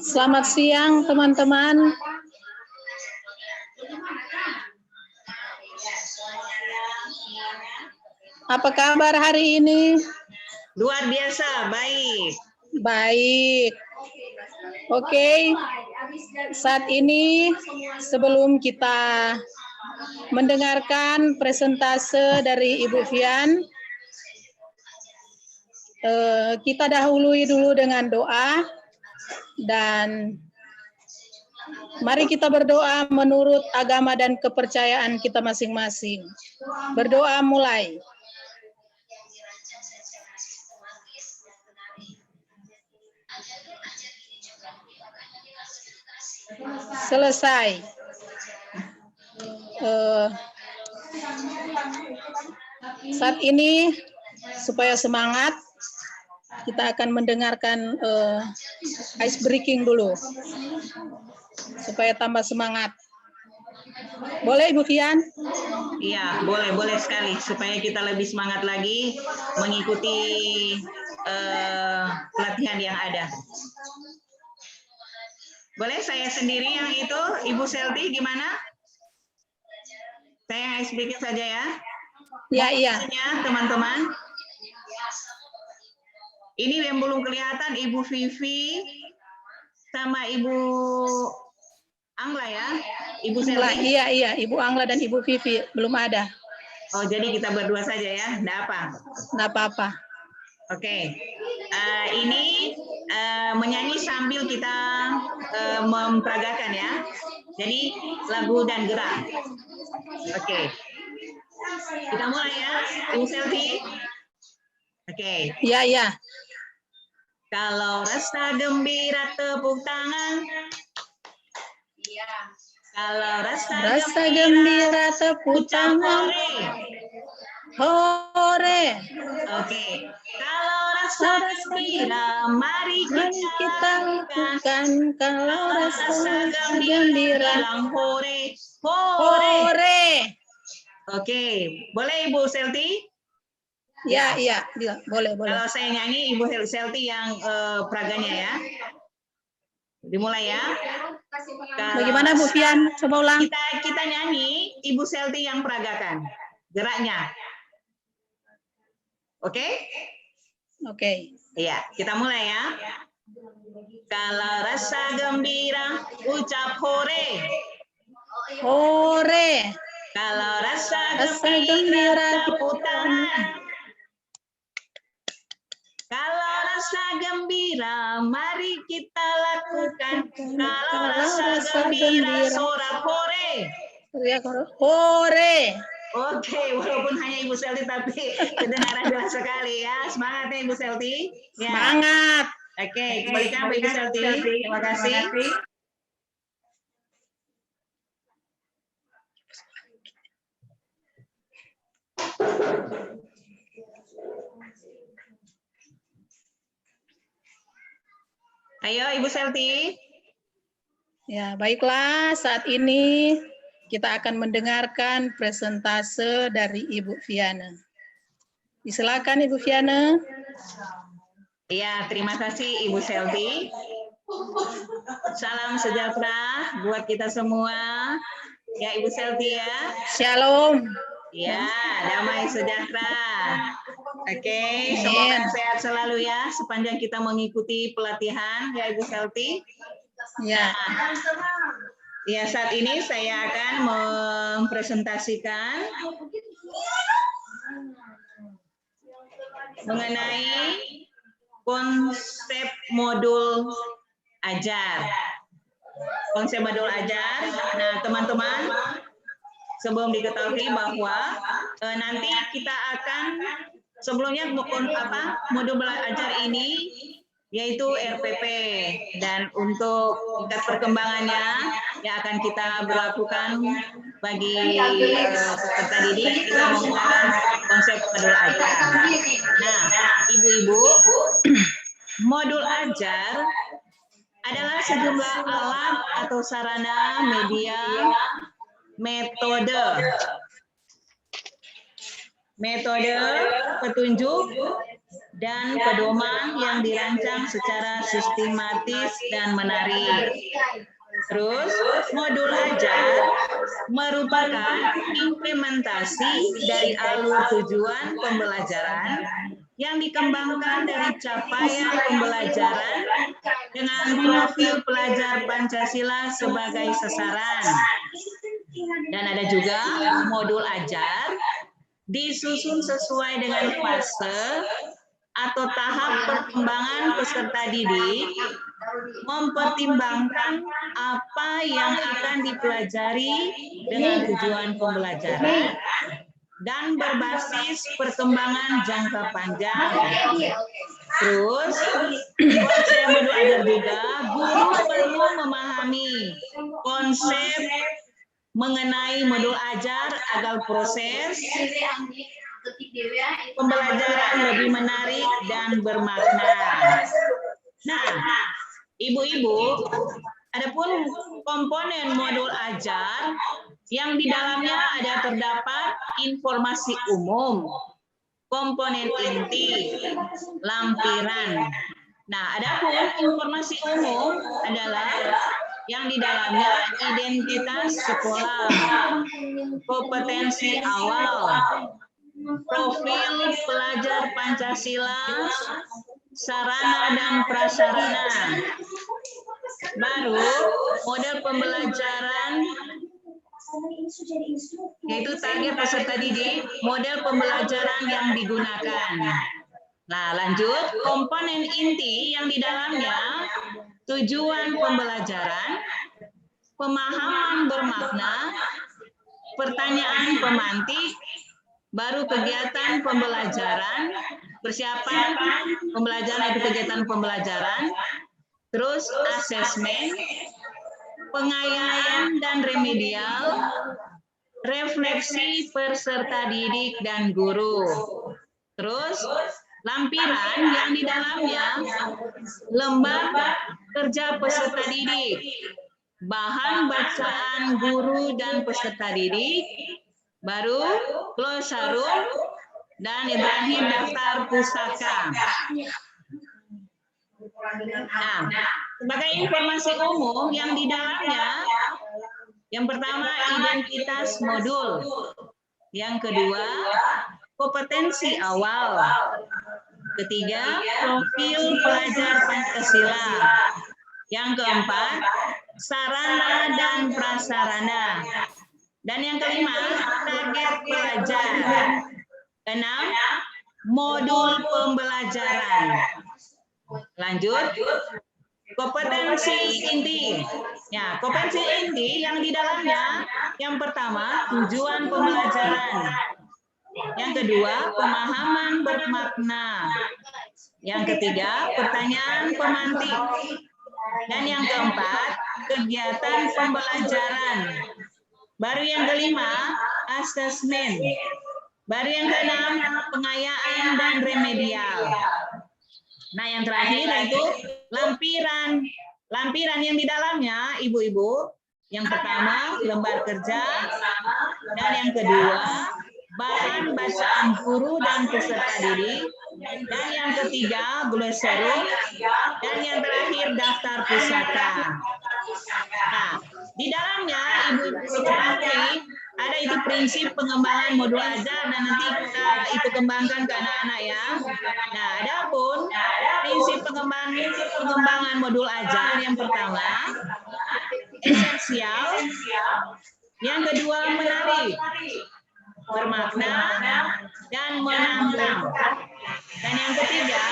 Selamat siang teman-teman. Apa kabar hari ini? Luar biasa, baik. Baik. Oke. Saat ini sebelum kita mendengarkan presentase dari Ibu Fian, kita dahului dulu dengan doa dan mari kita berdoa menurut agama dan kepercayaan kita masing-masing. Berdoa mulai. Selesai. Saat ini supaya semangat, kita akan mendengarkan ice breaking dulu supaya tambah semangat. Boleh Ibu Fian? Iya, boleh sekali supaya kita lebih semangat lagi mengikuti pelatihan yang ada. Boleh saya sendiri yang itu, Ibu Selti gimana? Saya yang ice breaking saja ya. Iya. Teman-teman. Ini yang belum kelihatan Ibu Vivi sama Ibu Angla ya, Ibu Selti. Iya, Ibu Angla dan Ibu Vivi belum ada. Oh, jadi kita berdua saja ya, enggak apa? Enggak apa-apa. Oke. Ini menyanyi sambil kita memperagakan ya. Jadi lagu dan gerak. Oke. Kita mulai ya, Ibu Selti. Oke. Iya. Kalau rasa gembira tepuk tangan. Iya. Kalau rasa gembira tepuk tangan. Hore. Oke. Kalau rasa gembira mari kita lakukan. Kalau rasa gembira bilang hore. Hore. Oke. Boleh Ibu Selti? Iya, boleh. Kalau saya nyanyi, Ibu Selti yang peraganya ya. Dimulai ya. Bagaimana Bu Fian? Coba ulang. Kita nyanyi, Ibu Selti yang peragakan geraknya. Oke? Oke. Iya, kita mulai ya. Kalau rasa gembira, ucap hore. Hore. Kalau rasa gembira, tepuk tangan. Kalau rasa gembira, mari kita lakukan. Kalau rasa gembira, sorak hore. Hore. Oke, walaupun hanya Ibu Selti, tapi kedengaran jelas sekali ya. Semangat ya Ibu Selti. Ya. Semangat. Oke, kembalikan Ibu Selti. Terima kasih. Ayo Ibu Selti. Ya, baiklah. Saat ini kita akan mendengarkan presentase dari Ibu Fiana. Silakan Ibu Fiana. Ya, terima kasih Ibu Selti. Salam sejahtera buat kita semua. Ya Ibu Selti ya. Shalom. Ya, damai sejahtera. Oke, semoga sehat selalu ya sepanjang kita mengikuti pelatihan ya Ibu Selti. Ya. Ya, saat ini saya akan mempresentasikan mengenai konsep modul ajar. Konsep modul ajar. Nah, teman-teman, sebelum diketahui bahwa nanti kita akan sebelumnya modul belajar ini yaitu RPP, dan untuk tingkat perkembangannya yang akan kita berlakukan bagi peserta didik, kita menggunakan konsep modul ajar. Nah, ibu-ibu, modul ajar adalah sejumlah alat atau sarana, media, metode petunjuk dan pedoman yang dirancang secara sistematis dan menarik. Terus, modul ajar merupakan implementasi dari alur tujuan pembelajaran yang dikembangkan dari capaian pembelajaran dengan profil pelajar Pancasila sebagai sasaran. Dan ada juga modul ajar disusun sesuai dengan fase atau tahap perkembangan peserta didik, mempertimbangkan apa yang akan dipelajari dengan tujuan pembelajaran dan berbasis perkembangan jangka panjang. Terus, konsep modul ajar juga, guru perlu memahami konsep mengenai modul ajar agar proses pembelajaran lebih menarik dan bermakna. Nah, ibu-ibu, adapun komponen modul ajar yang di dalamnya ada terdapat informasi umum, komponen inti, lampiran. Nah, adapun informasi umum adalah yang di dalamnya identitas sekolah, kompetensi awal, profil pelajar Pancasila, sarana dan prasarana. Baru model pembelajaran, yaitu target peserta didik, model pembelajaran yang digunakan. Nah, lanjut, komponen inti yang di dalamnya tujuan pembelajaran, pemahaman bermakna, pertanyaan pemantik, baru kegiatan pembelajaran, persiapan pembelajaran itu kegiatan pembelajaran, terus asesmen, pengayaan dan remedial, refleksi peserta didik dan guru. Terus lampiran yang di dalamnya lembar kerja peserta didik, bahan bacaan guru dan peserta didik, baru glosarum, dan yang terakhir daftar pusaka. Nah, sebagai informasi umum yang di dalamnya, yang pertama identitas modul, yang kedua kompetensi awal, ketiga profil pelajar Pancasila, yang keempat sarana dan prasarana, dan yang kelima target pelajar, keenam modul pembelajaran. Lanjut, kompetensi inti. Ya, kompetensi inti yang di dalamnya, yang pertama tujuan pembelajaran, yang kedua pemahaman bermakna, yang ketiga pertanyaan pemantik, dan yang keempat kegiatan pembelajaran. Baru yang kelima asesmen, baru yang keenam pengayaan dan remedial. Nah, yang terakhir itu lampiran. Lampiran yang di dalamnya, ibu-ibu, yang pertama lembar kerja, dan yang kedua bahan bacaan guru dan peserta didik, dan yang ketiga glosarum, dan yang terakhir daftar pusaka. Nah, di dalamnya ibu-ibu ketahui ada itu prinsip pengembangan modul ajar, dan nanti kita itu kembangkan ke anak-anak ya. Nah, adapun prinsip pengembangan modul ajar yang pertama esensial, yang kedua menarik, bermakna, dan menantang, dan yang ketiga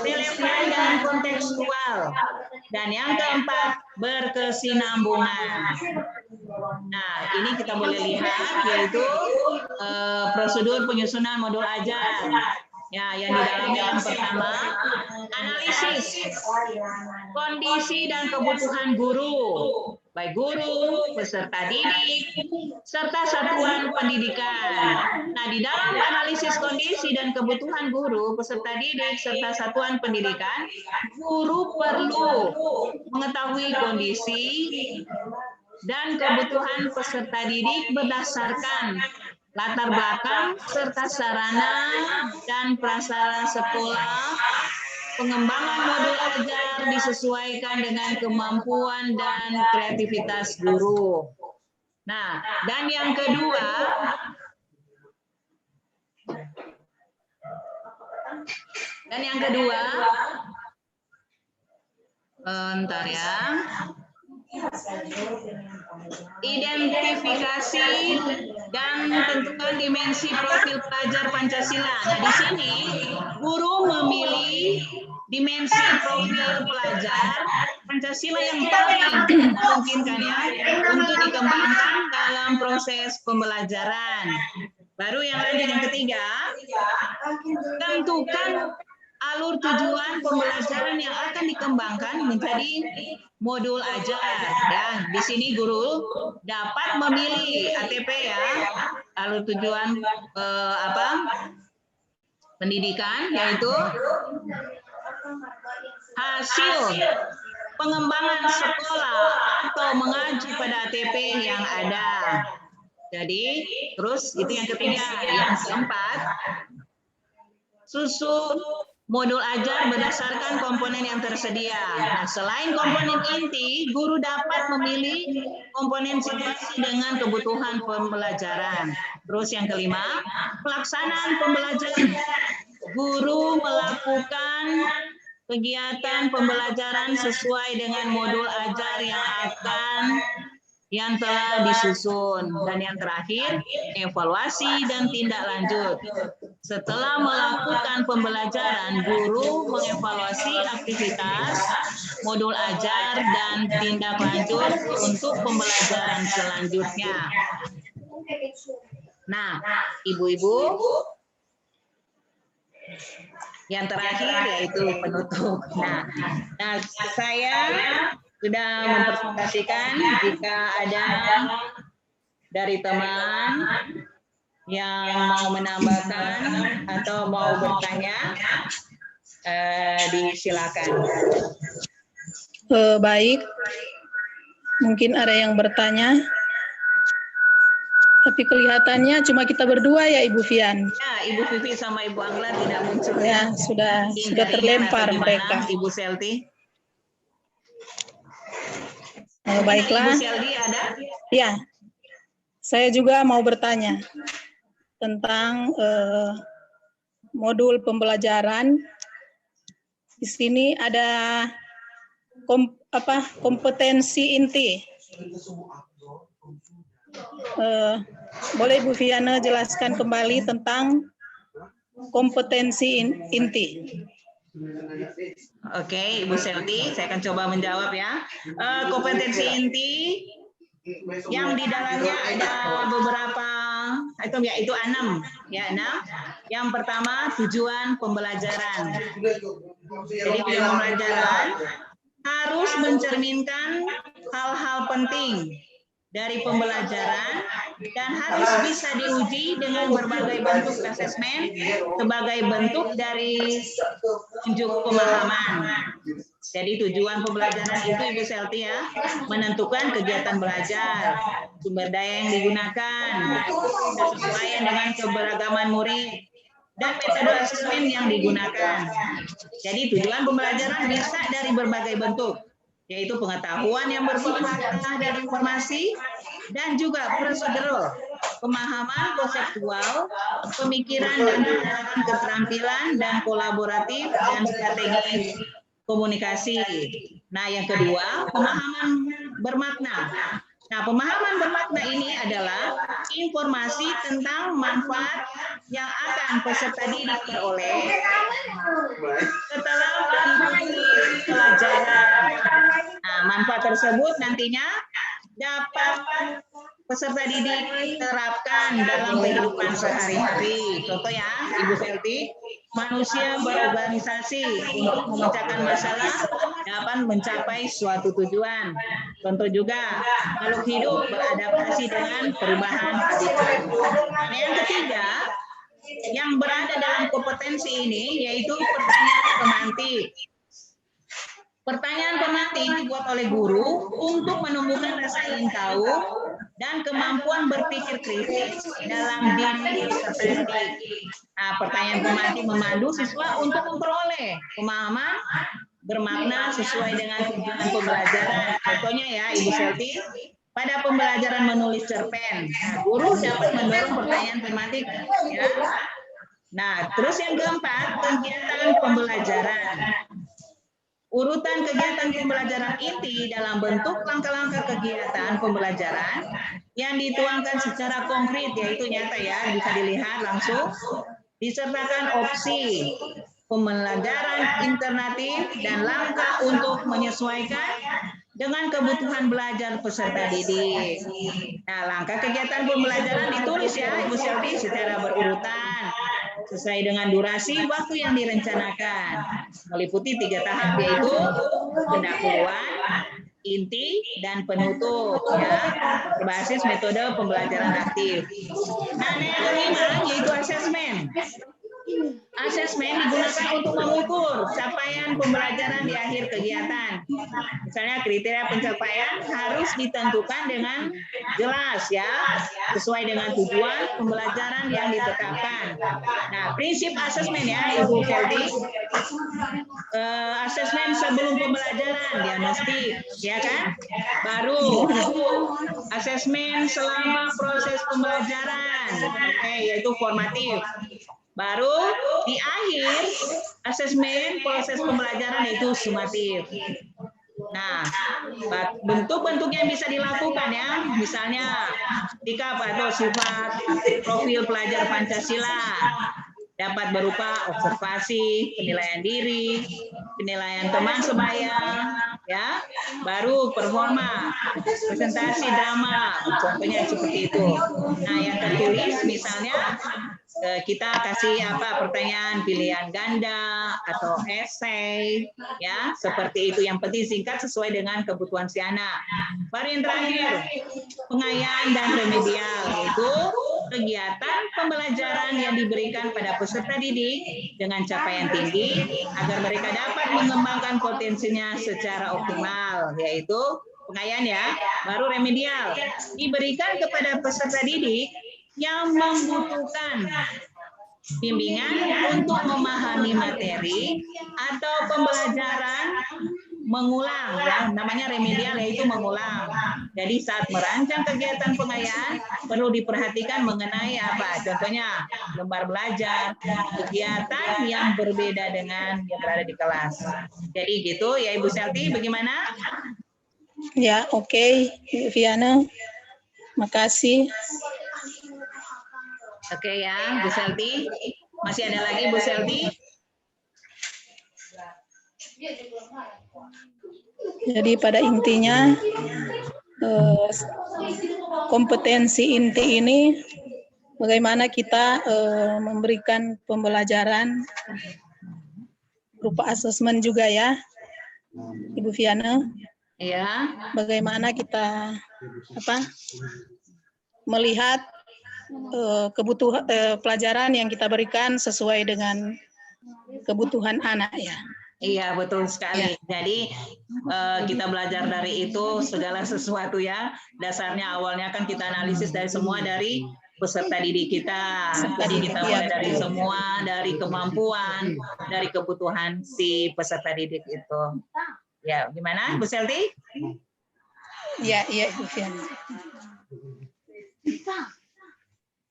relevan dan kontekstual, dan yang keempat berkesinambungan. Nah, ini kita boleh lihat yaitu prosedur penyusunan modul ajar. Ya, yang di dalamnya yang pertama analisis kondisi dan kebutuhan guru, baik guru, peserta didik, serta satuan pendidikan. Nah, di dalam analisis kondisi dan kebutuhan guru, peserta didik, serta satuan pendidikan, guru perlu mengetahui kondisi dan kebutuhan peserta didik berdasarkan latar belakang serta sarana dan prasarana sekolah, pengembangan modul ajar disesuaikan dengan kemampuan dan kreativitas guru. Nah, dan yang kedua, bentar ya. Identifikasi dan tentukan dimensi profil pelajar Pancasila. Nah, di sini guru memilih dimensi profil pelajar Pancasila yang paling memungkinkan ya untuk dikembangkan dalam proses pembelajaran. Baru yang lanjut yang ketiga, tentukan alur tujuan pembelajaran yang akan dikembangkan menjadi modul ajar. Ya, di sini guru dapat memilih ATP ya, alur tujuan pendidikan, yaitu hasil pengembangan sekolah atau mengacu pada ATP yang ada. Jadi, terus itu yang ketiga. Yang keempat, susun modul ajar berdasarkan komponen yang tersedia. Nah, selain komponen inti, guru dapat memilih komponen situasi dengan kebutuhan pembelajaran. Terus yang kelima, pelaksanaan pembelajaran. Guru melakukan kegiatan pembelajaran sesuai dengan modul ajar yang telah disusun. Dan yang terakhir, evaluasi dan tindak lanjut. Setelah melakukan pembelajaran, guru mengevaluasi aktivitas, modul ajar, dan tindak lanjut untuk pembelajaran selanjutnya. Nah, ibu-ibu, yang terakhir yaitu penutup. Nah, saya sudah mempresentasikan. Jika ada dari teman yang mau menambahkan atau mau bertanya, disilakan. Baik, mungkin ada yang bertanya, tapi kelihatannya cuma kita berdua ya Ibu Fian. Ya, Ibu Vivi sama Ibu Angla tidak muncul. Ya, sudah terlempar mereka. Ibu Selti. Baiklah. Ibu Selti ada? Ya, saya juga mau bertanya tentang modul pembelajaran. Di sini ada kompetensi inti. Boleh Ibu Fiana jelaskan kembali tentang kompetensi inti? Oke, Ibu Selti, saya akan coba menjawab ya. Kompetensi inti yang di dalamnya ada beberapa item, yaitu 6. Ya, 6. Yang pertama, tujuan pembelajaran. Jadi tujuan pembelajaran harus mencerminkan hal-hal penting dari pembelajaran dan harus bisa diuji dengan berbagai bentuk asesmen sebagai bentuk dari unjuk pemahaman. Jadi tujuan pembelajaran itu Ibu Selti ya, menentukan kegiatan belajar, sumber daya yang digunakan, kesesuaian dengan keberagaman murid, dan metode asesmen yang digunakan. Jadi tujuan pembelajaran bisa dari berbagai bentuk, yaitu pengetahuan yang berbuah dari informasi, dan juga prosedural, pemahaman konseptual, pemikiran dan pengembangan keterampilan, dan kolaboratif, dan strategi komunikasi. Nah, yang kedua, pemahaman bermakna. Nah, pemahaman bermakna ini adalah informasi tentang manfaat yang akan peserta didik peroleh setelah mengikuti pelajaran. Nah, manfaat tersebut nantinya dapat peserta didik terapkan dalam kehidupan sehari-hari. Contoh ya, Ibu Selti, manusia berorganisasi untuk memecahkan masalah dapat mencapai suatu tujuan. Contoh juga, makhluk hidup beradaptasi dengan perubahan habitat. Nah, yang ketiga, yang berada dalam kompetensi ini yaitu pertanyaan pemantik. Pertanyaan pemantik dibuat oleh guru untuk menumbuhkan rasa ingin tahu dan kemampuan berpikir kritis dalam diri peserta didik. Nah, pertanyaan pemantik memandu siswa untuk memperoleh pemahaman bermakna sesuai dengan tujuan pembelajaran. Contohnya ya, Ibu Selti, pada pembelajaran menulis cerpen, nah, guru dapat mendorong pertanyaan pemantik. Ya. Nah, terus yang keempat, kegiatan pembelajaran. Urutan kegiatan pembelajaran inti dalam bentuk langkah-langkah kegiatan pembelajaran yang dituangkan secara konkret, yaitu nyata ya, bisa dilihat langsung, disertakan opsi pembelajaran alternatif dan langkah untuk menyesuaikan dengan kebutuhan belajar peserta didik. Nah, langkah kegiatan pembelajaran ditulis ya, Ibu Selvi, secara berurutan sesuai dengan durasi waktu yang direncanakan, meliputi 3 tahap, yaitu pendahuluan, inti, dan penutup, ya, berbasis metode pembelajaran aktif. Nah, yang kelima yaitu asesmen. Asesmen digunakan untuk mengukur capaian pembelajaran di akhir kegiatan. Misalnya kriteria pencapaian harus ditentukan dengan jelas ya, sesuai dengan tujuan pembelajaran yang ditetapkan. Nah, prinsip asesmen ya, Ibu Selvi. Asesmen sebelum pembelajaran, diagnostik, ya kan? Baru asesmen selama proses pembelajaran, yaitu formatif. Baru di akhir asesmen proses pembelajaran itu sumatif. Nah, bentuk-bentuk yang bisa dilakukan ya, misalnya sikap atau sifat profil pelajar Pancasila dapat berupa observasi, penilaian diri, penilaian teman sebaya, ya, baru performa, presentasi drama, contohnya seperti itu. Nah, yang tertulis misalnya kita kasih pertanyaan pilihan ganda atau esai, ya, seperti itu. Yang penting singkat sesuai dengan kebutuhan si anak. Baru yang terakhir, pengayaan dan remedial, yaitu kegiatan pembelajaran yang diberikan pada peserta didik dengan capaian tinggi agar mereka dapat mengembangkan potensinya secara optimal, yaitu pengayaan ya. Baru remedial, diberikan kepada peserta didik yang membutuhkan bimbingan untuk memahami materi atau pembelajaran mengulang, ya, namanya remedial, yaitu mengulang. Jadi saat merancang kegiatan pengayaan perlu diperhatikan mengenai apa? Contohnya lembar belajar, kegiatan yang berbeda dengan yang berada di kelas. Jadi gitu ya, Ibu Selti, bagaimana? Ya, oke, Ibu Viana. Makasih. Oke ya, Bu Selti. Masih ada lagi Bu Selti? Jadi pada intinya kompetensi inti ini bagaimana kita memberikan pembelajaran berupa asesmen juga ya, Ibu Viana. Iya. Bagaimana kita melihat kebutuhan pelajaran yang kita berikan sesuai dengan kebutuhan anak ya. Iya, betul sekali. Ya. Jadi kita belajar dari itu segala sesuatu ya. Dasarnya awalnya kan kita analisis dari semua dari peserta didik kita. Jadi kita mulai dari semua, dari kemampuan, dari kebutuhan si peserta didik itu. Ya, gimana Bu Selti? Iya, Ibu Fiana.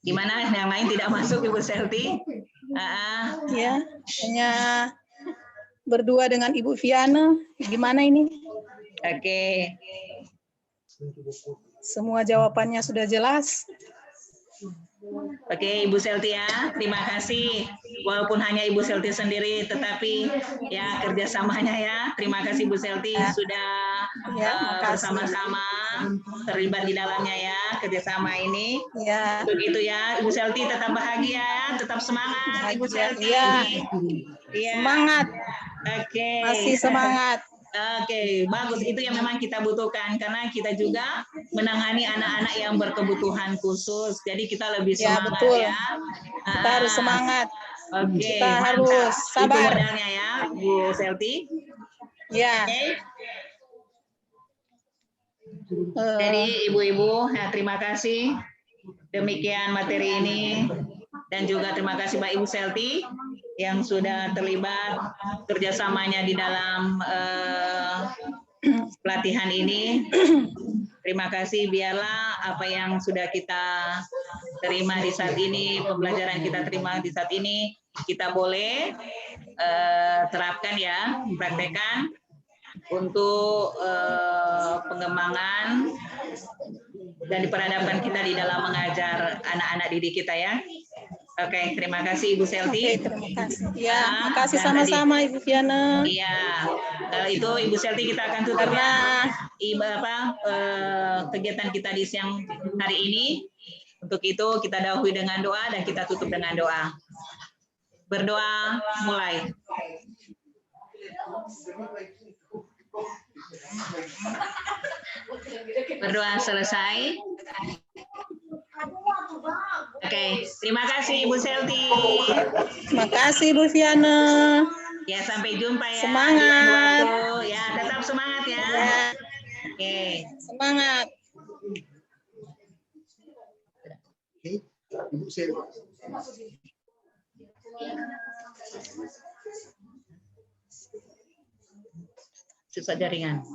Gimana yang lain tidak masuk Ibu Selti? Ya, hanya berdua dengan Ibu Viana. Gimana ini? Oke. Semua jawabannya sudah jelas. Oke, Ibu Selti ya, terima kasih. Walaupun hanya Ibu Selti sendiri, tetapi ya kerjasamanya ya. Terima kasih Bu Selti sudah bersama-sama terlibat di dalamnya ya, kerjasama ini. Ya. Begitu ya, Ibu Selti tetap bahagia, tetap semangat Ibu Selti. Ya. Semangat. Oke. Masih semangat. Oke, bagus. Itu yang memang kita butuhkan karena kita juga menangani anak-anak yang berkebutuhan khusus. Jadi kita lebih semangat betul. ya. Kita harus semangat. Oke, kita harus sabar. Itu modalnya ya, Bu Selti. Ya. Oke. Jadi ibu-ibu, ya, terima kasih. Demikian materi ini. Dan juga terima kasih Mbak Ibu Selti yang sudah terlibat kerjasamanya di dalam pelatihan ini. Terima kasih, biarlah apa yang sudah kita terima di saat ini, pembelajaran kita terima di saat ini, kita boleh terapkan ya, praktekkan untuk pengembangan dan diperhadapkan kita di dalam mengajar anak-anak didik kita ya. Oke, terima kasih Ibu Selti. Oke, terima kasih. Ya, Nah, makasih dan sama-sama Ibu Fiana. Iya, kalau itu Ibu Selti kita akan tutup Karena kegiatan kita di siang hari ini. Untuk itu kita dahului dengan doa dan kita tutup dengan doa. Berdoa mulai. Berdoa selesai. Oke, terima kasih Ibu Selti. terima kasih Bu Fiana. Ya, sampai jumpa ya. Semangat. Di lain waktu. Ya, tetap semangat ya. Ya, Oke. semangat. Ibu Selti. Susah jaringan.